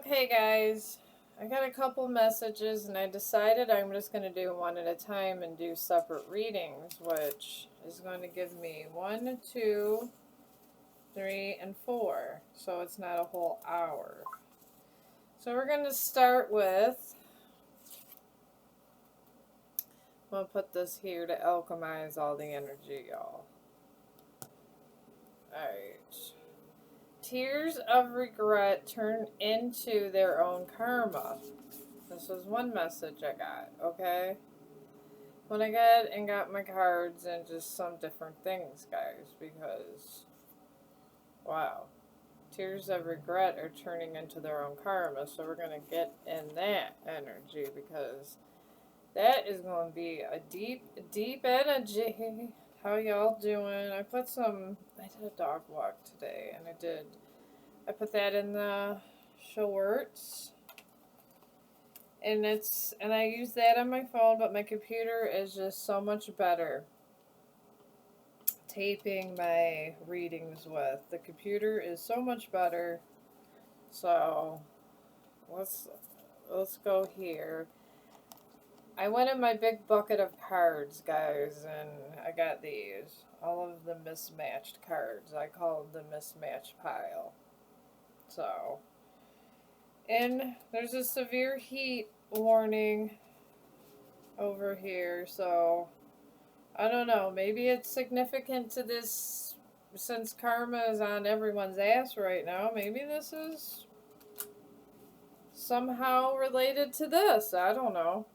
Okay, guys, I got a couple messages and I decided I'm just going to do one at a time and do separate readings, which is going to give me 1, 2, 3, and 4. So it's not a whole hour. So we're going to start with, I'm going to put this here to alchemize all the energy, y'all. Alright. Tears of regret turn into their own karma. This was one message I got, okay? When I got my cards and just some different things, guys, because, wow. Tears of regret are turning into their own karma, so we're going to get in that energy because that is going to be a deep, deep energy. How y'all doing? I did a dog walk today, and I put that in the shorts. And I use that on my phone, but my computer is just so much better taping my readings with. The computer is so much better. So let's go here. I went in my big bucket of cards, guys, and I got these. All of the mismatched cards. I call them the mismatched pile. So, and there's a severe heat warning over here, so I don't know. Maybe it's significant to this since karma is on everyone's ass right now. Maybe this is somehow related to this. I don't know.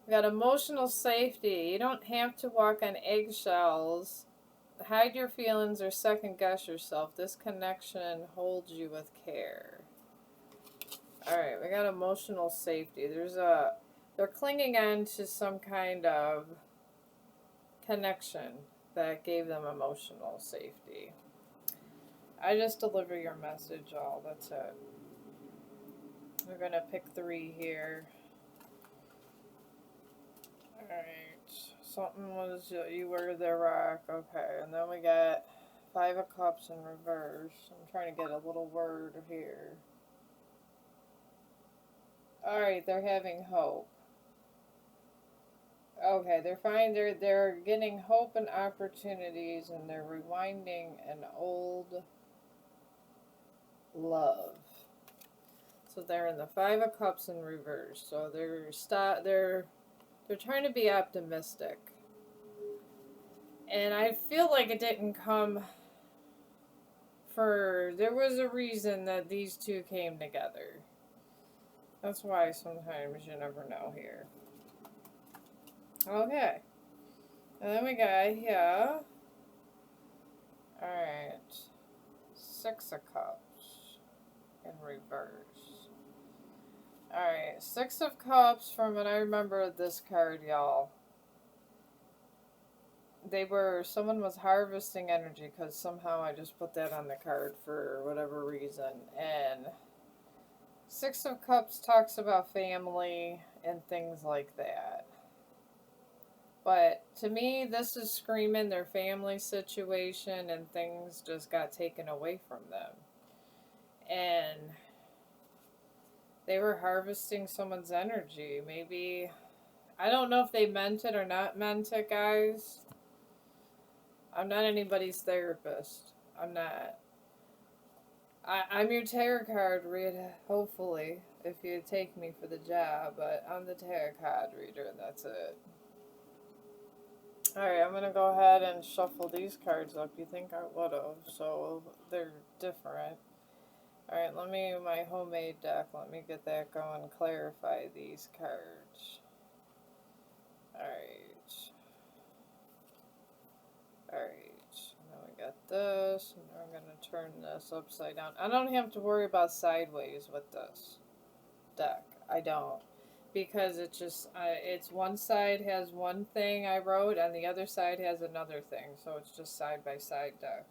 We got emotional safety. You don't have to walk on eggshells, hide your feelings, or second guess yourself. This connection holds you with care. Alright, we got emotional safety. They're clinging on to some kind of connection that gave them emotional safety. I just deliver your message, all. That's it. We're going to pick 3 here. Alright. Something was, you were the rock. Okay. And then we got 5 of Cups in reverse. I'm trying to get a little word here. Alright, they're having hope. Okay, they're getting hope and opportunities, and they're rewinding an old love. So they're in the 5 of Cups in reverse. So they're trying to be optimistic. And I feel like it didn't come there was a reason that these two came together. That's why sometimes you never know here. Okay. And then we got here. Alright. 6 of Cups in reverse. Alright. 6 of Cups, from what I remember this card, y'all. Someone was harvesting energy, because somehow I just put that on the card for whatever reason. And 6 of Cups talks about family and things like that. But to me, this is screaming their family situation and things just got taken away from them. And they were harvesting someone's energy. Maybe, I don't know if they meant it or not meant it, guys. I'm not anybody's therapist. I'm not. I'm your tarot card reader, hopefully, if you take me for the job, but I'm the tarot card reader, and that's it. Alright, I'm going to go ahead and shuffle these cards up. You think I would have, so they're different. Alright, my homemade deck, let me get that going, clarify these cards. Alright. Alright, now we got this, and now I'm going to turn this upside down. I don't have to worry about sideways with this deck. I don't. Because it's one side has one thing I wrote, and the other side has another thing. So it's just side-by-side deck.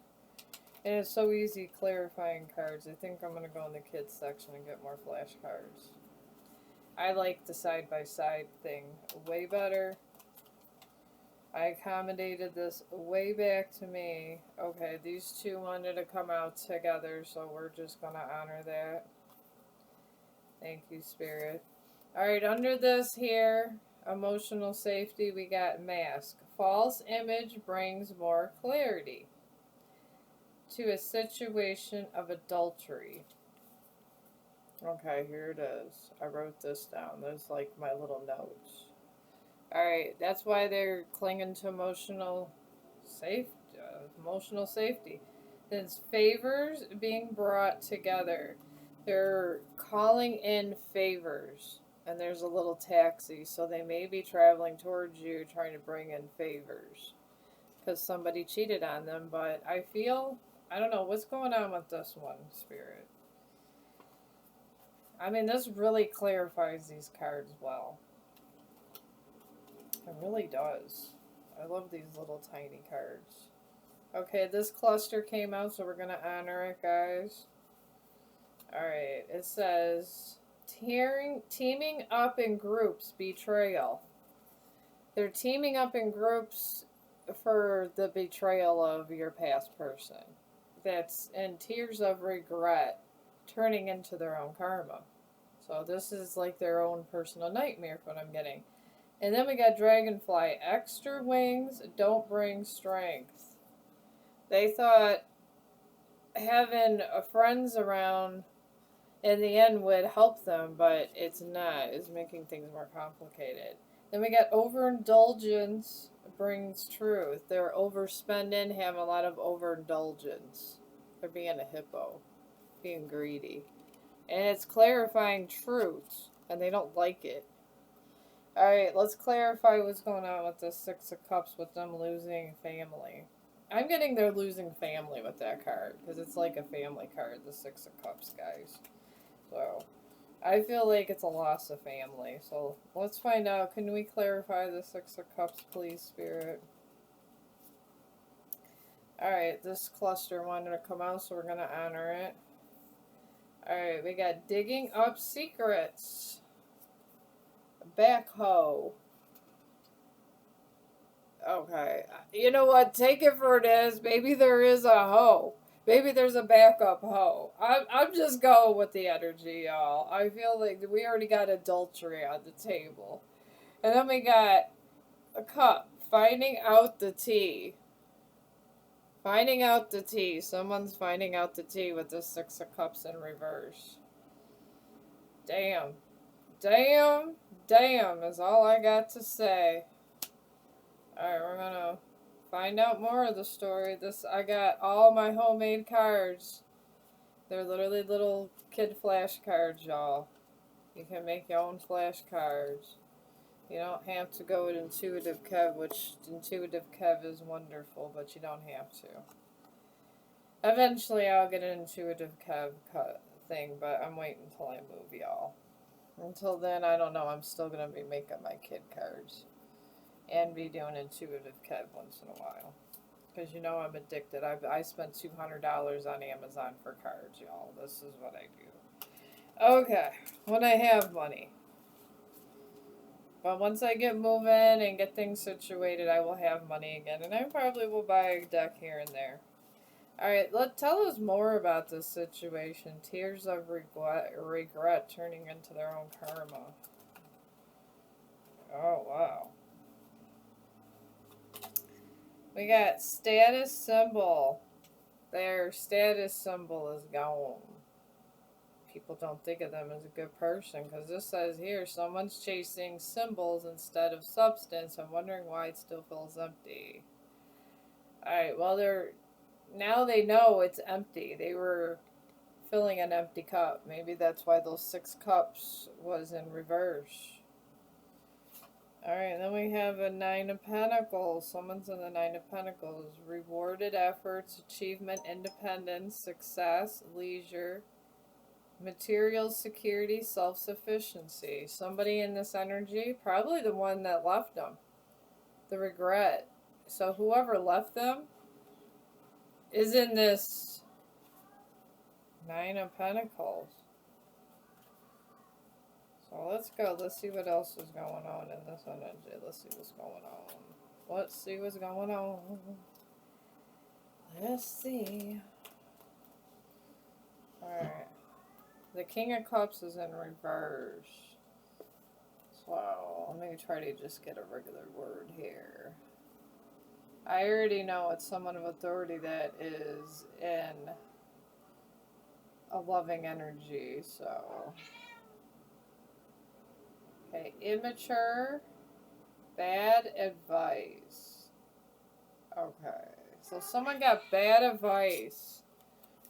And it's so easy clarifying cards. I think I'm going to go in the kids section and get more flashcards. I like the side-by-side thing way better. I accommodated this way back to me. Okay, these two wanted to come out together, so we're just going to honor that. Thank you, Spirit. Alright, under this here, emotional safety, we got mask. False image brings more clarity to a situation of adultery. Okay, here it is. I wrote this down. There's like my little notes. Alright, that's why they're clinging to emotional safety. There's favors being brought together. They're calling in favors. And there's a little taxi, so they may be traveling towards you trying to bring in favors. Because somebody cheated on them, but I don't know what's going on with this one, Spirit. I mean, this really clarifies these cards well. It really does. I love these little tiny cards. Okay, this cluster came out, so we're going to honor it, guys. Alright, it says, teaming up in groups, betrayal. They're teaming up in groups for the betrayal of your past person. That's in tears of regret, turning into their own karma. So this is like their own personal nightmare, what I'm getting. And then we got Dragonfly. Extra wings don't bring strength. They thought having friends around in the end would help them, but it's not. It's making things more complicated. Then we got overindulgence brings truth. They're overspending, having a lot of overindulgence. They're being a hippo, being greedy. And it's clarifying truths, and they don't like it. Alright, let's clarify what's going on with the Six of Cups with them losing family. I'm getting they're losing family with that card, because it's like a family card, the Six of Cups, guys. So, I feel like it's a loss of family. So, let's find out. Can we clarify the Six of Cups, please, Spirit? Alright, this cluster wanted to come out, so we're going to honor it. Alright, we got digging up secrets. Backhoe. Okay. You know what? Take it for it is. Maybe there is a hoe. Maybe there's a backup hoe. I'm just going with the energy, y'all. I feel like we already got adultery on the table. And then we got a cup. Finding out the tea. Finding out the tea. Someone's finding out the tea with the Six of Cups in reverse. Damn. Damn. Damn is all I got to say. Alright, we're gonna find out more of the story. I got all my homemade cards. They're literally little kid flashcards, y'all. You can make your own flashcards. You don't have to go with Intuitive Kev, which Intuitive Kev is wonderful, but you don't have to. Eventually I'll get an Intuitive Kev thing, but I'm waiting until I move, y'all. Until then, I don't know. I'm still going to be making my kid cards. And be doing Intuitive Kev once in a while. Because you know I'm addicted. I spent $200 on Amazon for cards, y'all. This is what I do. Okay. When I have money. But once I get moving and get things situated, I will have money again. And I probably will buy a deck here and there. Alright, tell us more about this situation. Tears of regret turning into their own karma. Oh, wow. We got status symbol. Their status symbol is gone. People don't think of them as a good person because this says here someone's chasing symbols instead of substance. I'm wondering why it still feels empty. Alright, well now they know it's empty. They were filling an empty cup. Maybe that's why those 6 cups was in reverse. Alright, then we have a 9 of Pentacles. Someone's in the 9 of Pentacles. Rewarded efforts, achievement, independence, success, leisure, material security, self-sufficiency. Somebody in this energy, probably the one that left them. The regret. So whoever left them is in this 9 of Pentacles. So let's go. Let's see what else is going on in this energy. Let's see what's going on. Let's see what's going on. Let's see. Alright. The King of Cups is in reverse. So let me try to just get a regular word here. I already know it's someone of authority that is in a loving energy, so. Okay, immature, bad advice. Okay, so someone got bad advice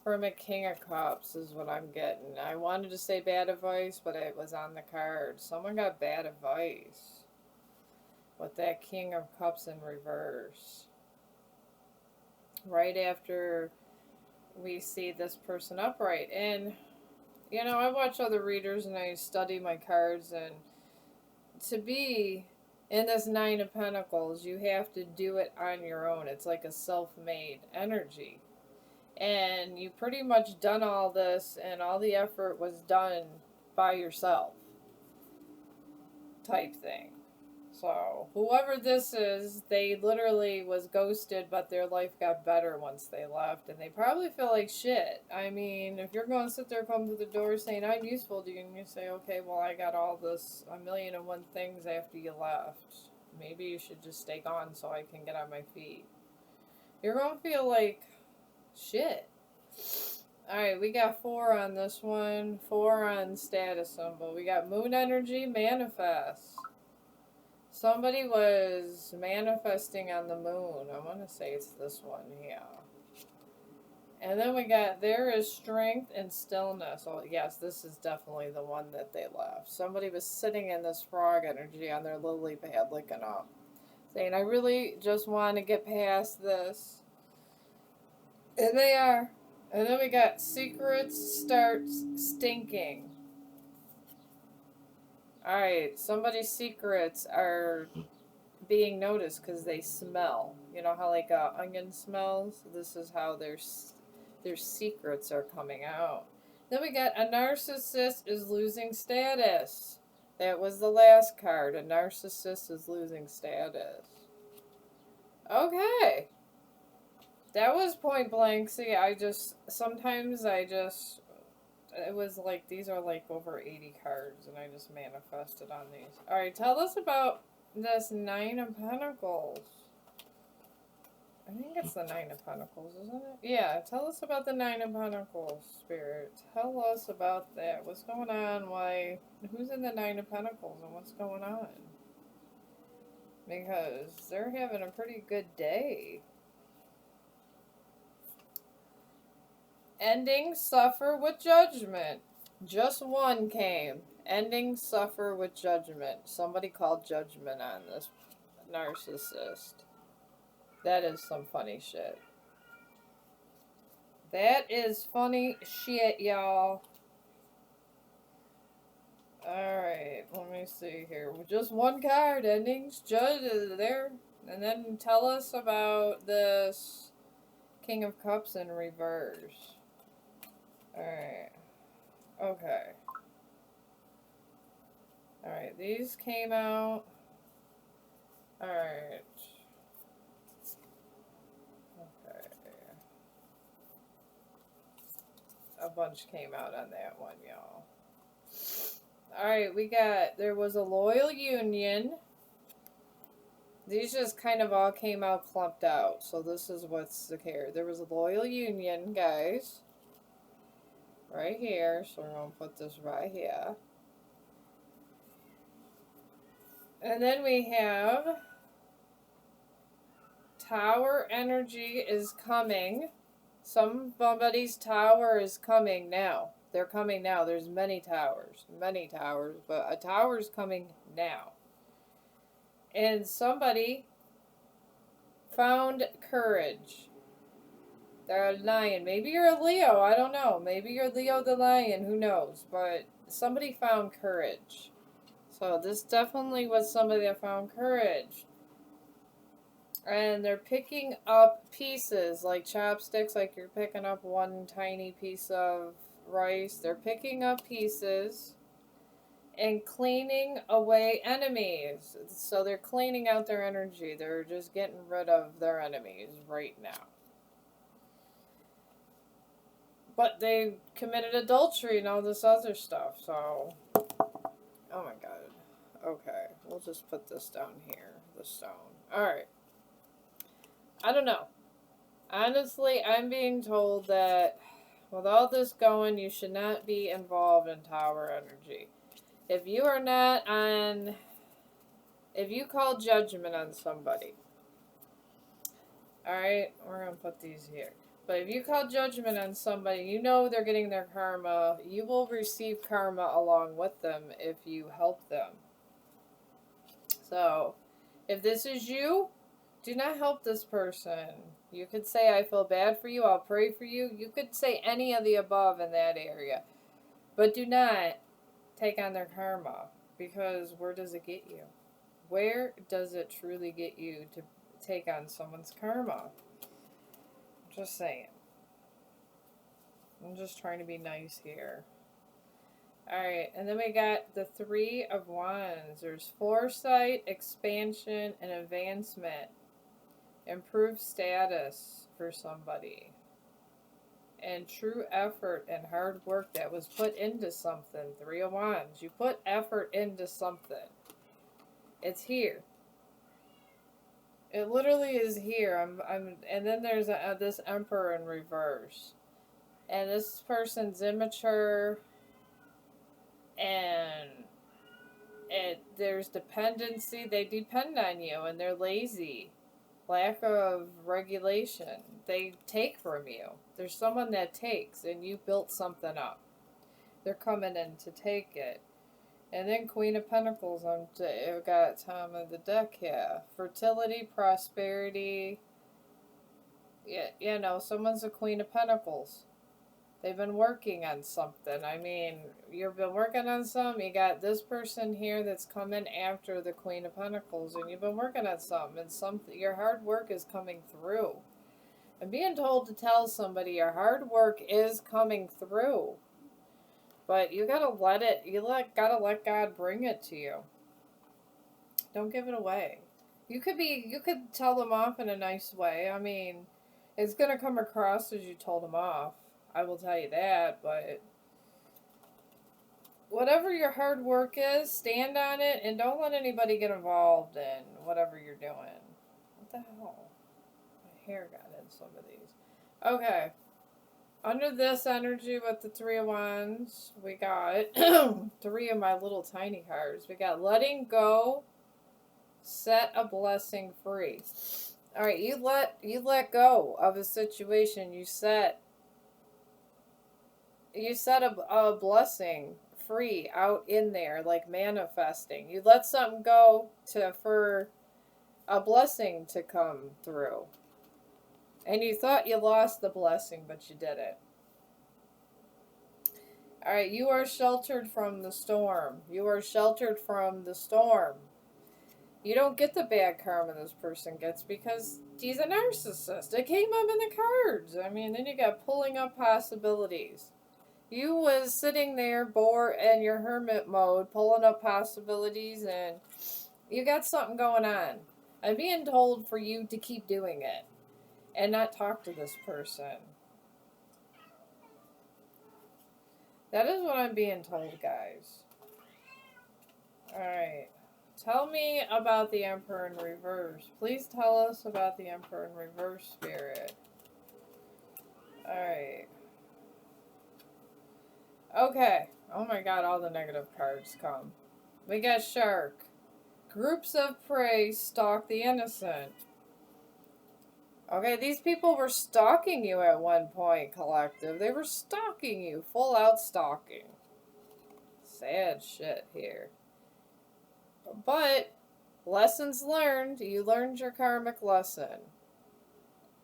from a King of Cups is what I'm getting. I wanted to say bad advice, but it was on the card. Someone got bad advice with that King of Cups in reverse. Right after we see this person upright. And, you know, I watch other readers and I study my cards, and to be in this Nine of Pentacles, you have to do it on your own. It's like a self-made energy. And you pretty much done all this, and all the effort was done by yourself type thing. So whoever this is, they literally was ghosted, but their life got better once they left, and they probably feel like shit. I mean, if you're going to sit there, come to the door saying I'm useful to you, and you say, okay, well, I got all this 1,000,001 things after you left. Maybe you should just stay gone so I can get on my feet. You're going to feel like shit. Alright, we got 4 on this one. 4 on status symbol. We got moon energy, manifest. Somebody was manifesting on the moon. I want to say it's this one, yeah. And then we got there is strength and stillness. Oh, yes, this is definitely the one that they left. Somebody was sitting in this frog energy on their lily pad looking up, saying, I really just want to get past this. And they are. And then we got secrets start stinking. Alright, somebody's secrets are being noticed because they smell. You know how like onion smells? This is how their secrets are coming out. Then we got a narcissist is losing status. That was the last card. A narcissist is losing status. Okay. That was point blank. See, sometimes it was like, these are like over 80 cards, and I just manifested on these. Alright, tell us about this Nine of Pentacles. I think it's the Nine of Pentacles, isn't it? Yeah, tell us about the Nine of Pentacles, Spirit. Tell us about that. What's going on? Why? Who's in the Nine of Pentacles, and what's going on? Because they're having a pretty good day. Ending suffer with judgment. Just one came. Ending suffer with judgment. Somebody called judgment on this narcissist. That is some funny shit. That is funny shit, y'all. Alright, let me see here. Just one card. Endings, judge there. And then tell us about this King of Cups in reverse. Alright. Okay. Alright, these came out. Alright. Okay. A bunch came out on that one, y'all. Alright, there was a loyal union. These just kind of all came out clumped out. So this is what's the care. There was a loyal union, guys. Right here. So we're going to put this right here. And then we have tower energy is coming. Somebody's tower is coming now. They're coming now. There's many towers, but a tower is coming now. And somebody found courage. They're a lion. Maybe you're a Leo. I don't know. Maybe you're Leo the lion. Who knows? But somebody found courage. So this definitely was somebody that found courage. And they're picking up pieces like chopsticks, like you're picking up one tiny piece of rice. They're picking up pieces and cleaning away enemies. So they're cleaning out their energy. They're just getting rid of their enemies right now. But they committed adultery and all this other stuff, so. Oh my god. Okay, we'll just put this down here. The stone. Alright. I don't know. Honestly, I'm being told that with all this going, you should not be involved in tower energy. If you are not on. If you call judgment on somebody. Alright, we're going to put these here. But if you call judgment on somebody, you know they're getting their karma. You will receive karma along with them if you help them. So, if this is you, do not help this person. You could say, I feel bad for you, I'll pray for you. You could say any of the above in that area. But do not take on their karma. Because where does it get you? Where does it truly get you to take on someone's karma? Just saying. I'm just trying to be nice here. Alright, and then we got the Three of Wands. There's foresight, expansion, and advancement. Improved status for somebody. And true effort and hard work that was put into something. Three of Wands. You put effort into something. It's here. It literally is here. And then there's this Emperor in reverse. And this person's immature. And there's dependency. They depend on you, and they're lazy. Lack of regulation. They take from you. There's someone that takes, and you built something up. They're coming in to take it. And then Queen of Pentacles. I've got top of the deck here. Fertility, prosperity. Yeah, you know, someone's a Queen of Pentacles. They've been working on something. I mean, you've been working on something. You got this person here that's coming after the Queen of Pentacles, and you've been working on something, and your hard work is coming through. I'm being told to tell somebody your hard work is coming through. But you gotta let it, gotta let God bring it to you. Don't give it away. You could tell them off in a nice way. I mean, it's gonna come across as you told them off. I will tell you that, but whatever your hard work is, stand on it and don't let anybody get involved in whatever you're doing. What the hell? My hair got in some of these. Okay. Under this energy with the Three of Wands, we got three of my little tiny cards. We got letting go, set a blessing free. All right, you let go of a situation. You set a blessing free out in there, like manifesting. You let something go for a blessing to come through. And you thought you lost the blessing, but you didn't. Alright, you are sheltered from the storm. You are sheltered from the storm. You don't get the bad karma this person gets because he's a narcissist. It came up in the cards. I mean, then you got pulling up possibilities. You was sitting there bored in your hermit mode, pulling up possibilities, and you got something going on. I'm being told for you to keep doing it and not talk to this person. That is what I'm being told, guys. Alright. Tell me about the Emperor in reverse. Please tell us about the Emperor in reverse, Spirit. Alright. Okay. Oh my god, all the negative cards come. We got Shark. Groups of prey stalk the innocent. Okay, these people were stalking you at one point, collective. They were stalking you. Full out stalking. Sad shit here. But, lessons learned. You learned your karmic lesson.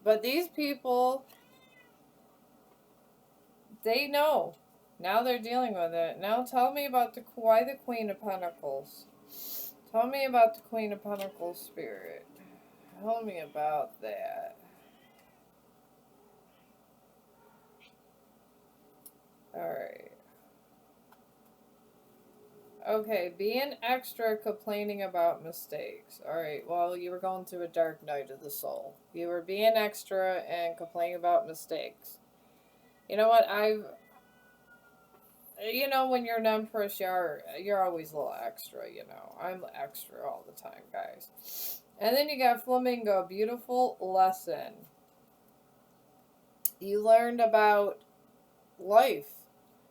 But these people, they know. Now they're dealing with it. Now tell me about why the Queen of Pentacles. Tell me about the Queen of Pentacles, Spirit. Tell me about that. Alright. Okay, being extra complaining about mistakes. Alright, well, you were going through a dark night of the soul. You were being extra and complaining about mistakes. You know what? You know, when you're an empress, you're always a little extra. You know, I'm extra all the time, guys. And then you got flamingo, beautiful lesson. You learned about life.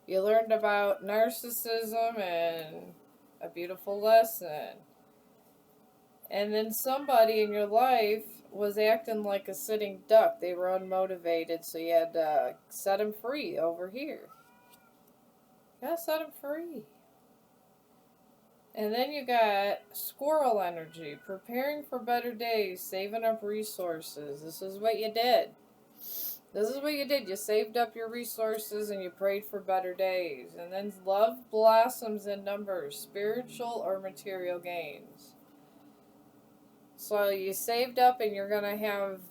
You learned about narcissism and a beautiful lesson. And then somebody in your life was acting like a sitting duck. They were unmotivated, so you had to set them free over here. You gotta set them free. And then you got squirrel energy, preparing for better days, saving up resources. This is what you did. This is what you did. You saved up your resources and you prayed for better days. And then love blossoms in numbers, spiritual or material gains. So you saved up and you're going to have,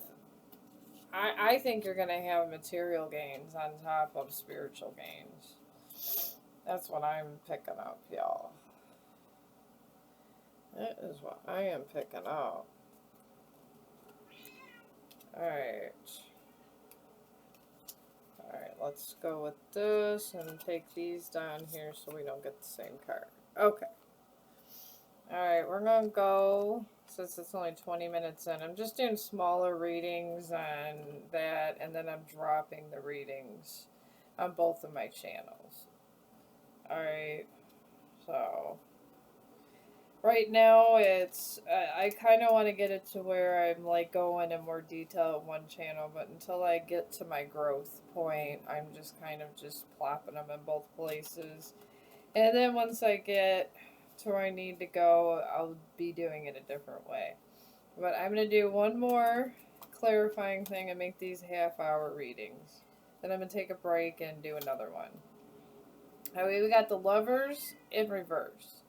I think you're going to have material gains on top of spiritual gains. That's what I'm picking up, y'all. That is what I am picking up. Alright. Alright, let's go with this and take these down here so we don't get the same card. Okay. Alright, we're going to go, since it's only 20 minutes in, I'm just doing smaller readings on that, and then I'm dropping the readings on both of my channels. Alright, so right now it's, I kind of want to get it to where I'm like going in more detail at one channel, but until I get to my growth point, I'm just kind of just plopping them in both places. And then once I get to where I need to go, I'll be doing it a different way. But I'm going to do one more clarifying thing and make these half-hour readings. Then I'm going to take a break and do another one. We got the Lovers in reverse.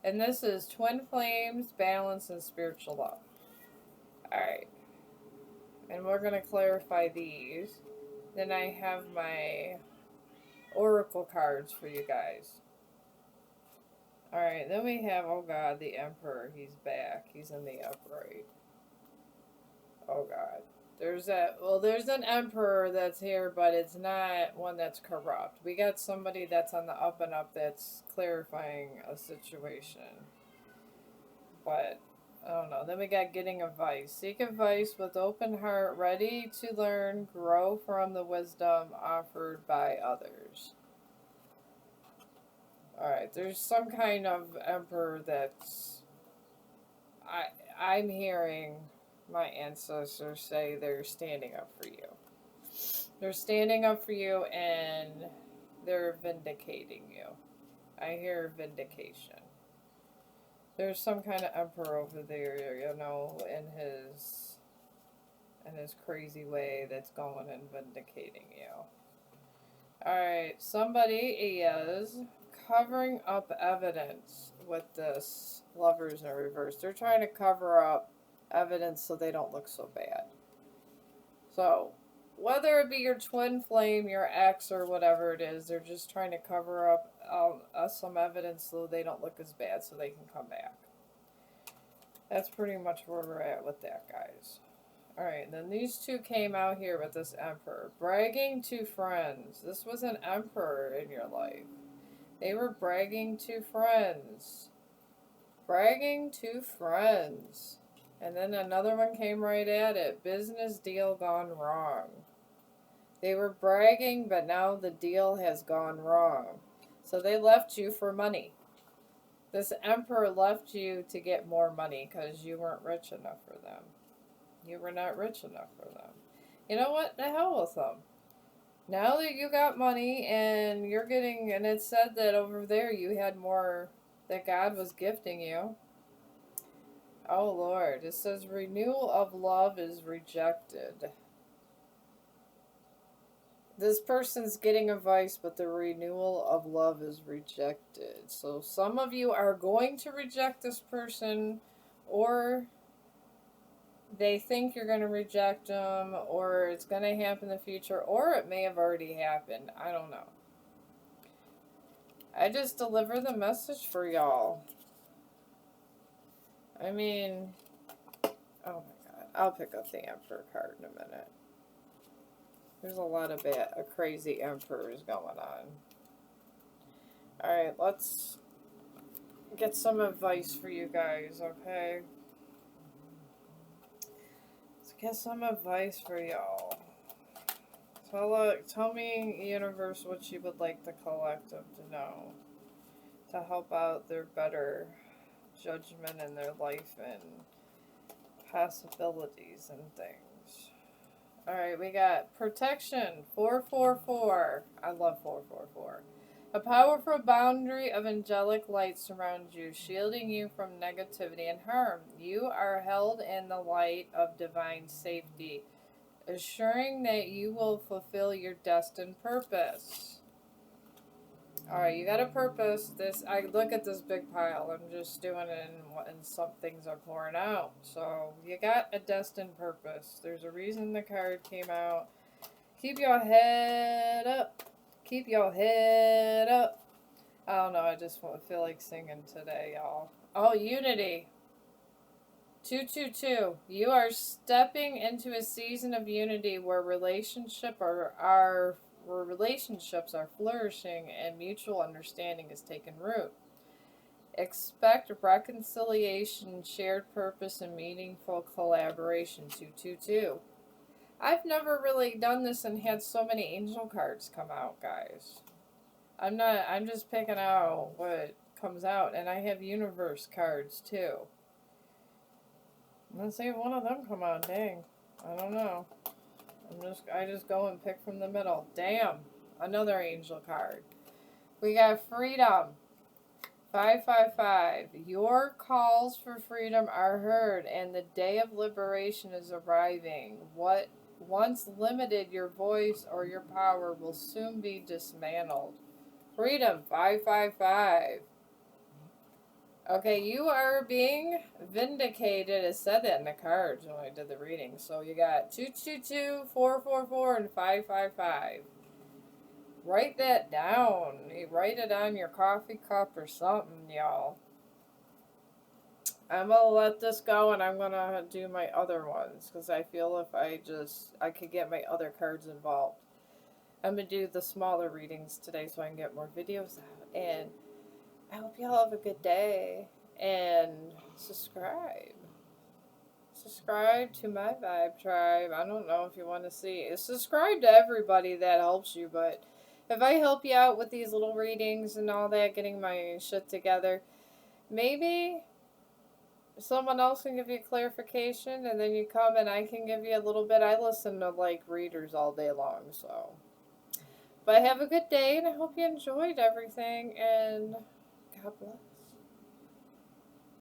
And this is Twin Flames, Balance, and Spiritual Love. Alright. And we're going to clarify these. Then I have my oracle cards for you guys. Alright, then we have, oh god, the Emperor. He's back. He's in the upright. Oh god. There's an Emperor that's here, but it's not one that's corrupt. We got somebody that's on the up and up that's clarifying a situation. But, I don't know. Then we got getting advice. Seek advice with open heart, ready to learn, grow from the wisdom offered by others. Alright, there's some kind of emperor that's... I'm hearing my ancestors say they're standing up for you. They're standing up for you and they're vindicating you. I hear vindication. There's some kind of emperor over there, you know, in his crazy way that's going and vindicating you. Alright, somebody is covering up evidence with this Lovers in reverse. They're trying to cover up evidence so they don't look so bad. So, whether it be your twin flame, your ex, or whatever it is, they're just trying to cover up some evidence so they don't look as bad so they can come back. That's pretty much where we're at with that, guys. Alright, then these two came out here with this Emperor. Bragging to friends. This was an Emperor in your life. They were bragging to friends. Bragging to friends. And then another one came right at it. Business deal gone wrong. They were bragging, but now the deal has gone wrong. So they left you for money. This Emperor left you to get more money because you weren't rich enough for them. You were not rich enough for them. You know what? The hell with them. Now that you got money and you're getting, and it said that over there you had more that God was gifting you. Oh Lord, it says renewal of love is rejected. This person's getting advice, but the renewal of love is rejected. So some of you are going to reject this person, or they think you're going to reject them, or it's going to happen in the future, or it may have already happened. I don't know. I just deliver the message for y'all. I mean, oh my god. I'll pick up the Emperor card in a minute. There's a lot of crazy emperors going on. Alright, let's get some advice for you guys, okay? Let's get some advice for y'all. Tell me, universe, what you would like the collective to know to help out their better judgment in their life and possibilities and things. Alright, we got protection, 444. I love 444. A powerful boundary of angelic light surrounds you, shielding you from negativity and harm. You are held in the light of divine safety, assuring that you will fulfill your destined purpose. Alright, you got a purpose. I look at this big pile. I'm just doing it and some things are pouring out. So, you got a destined purpose. There's a reason the card came out. Keep your head up. Keep your head up. I don't know, I just feel like singing today, y'all. Oh, unity. 222. You are stepping into a season of unity where relationships are flourishing and mutual understanding is taking root. Expect reconciliation, shared purpose, and meaningful collaboration. 222. I've never really done this and had so many angel cards come out, guys. I'm just picking out what comes out, and I have universe cards too. Let's see if one of them come out. Dang, I don't know. I just go and pick from the middle. Damn, another angel card. We got freedom. 555. Your calls for freedom are heard, and the day of liberation is arriving. What once limited your voice or your power will soon be dismantled. Freedom, 555. Okay, you are being vindicated. It said that in the cards when I did the reading. So you got 222, 444, and 555. Write that down. You write it on your coffee cup or something, y'all. I'm going to let this go, and I'm going to do my other ones, because I feel if I could get my other cards involved. I'm going to do the smaller readings today so I can get more videos out. And I hope y'all have a good day. And subscribe. Subscribe to my Vibe Tribe. I don't know if you want to see. Subscribe to everybody that helps you. But if I help you out with these little readings and all that, getting my shit together, maybe someone else can give you clarification. And then you come and I can give you a little bit. I listen to like readers all day long. So. But have a good day, and I hope you enjoyed everything, and God bless.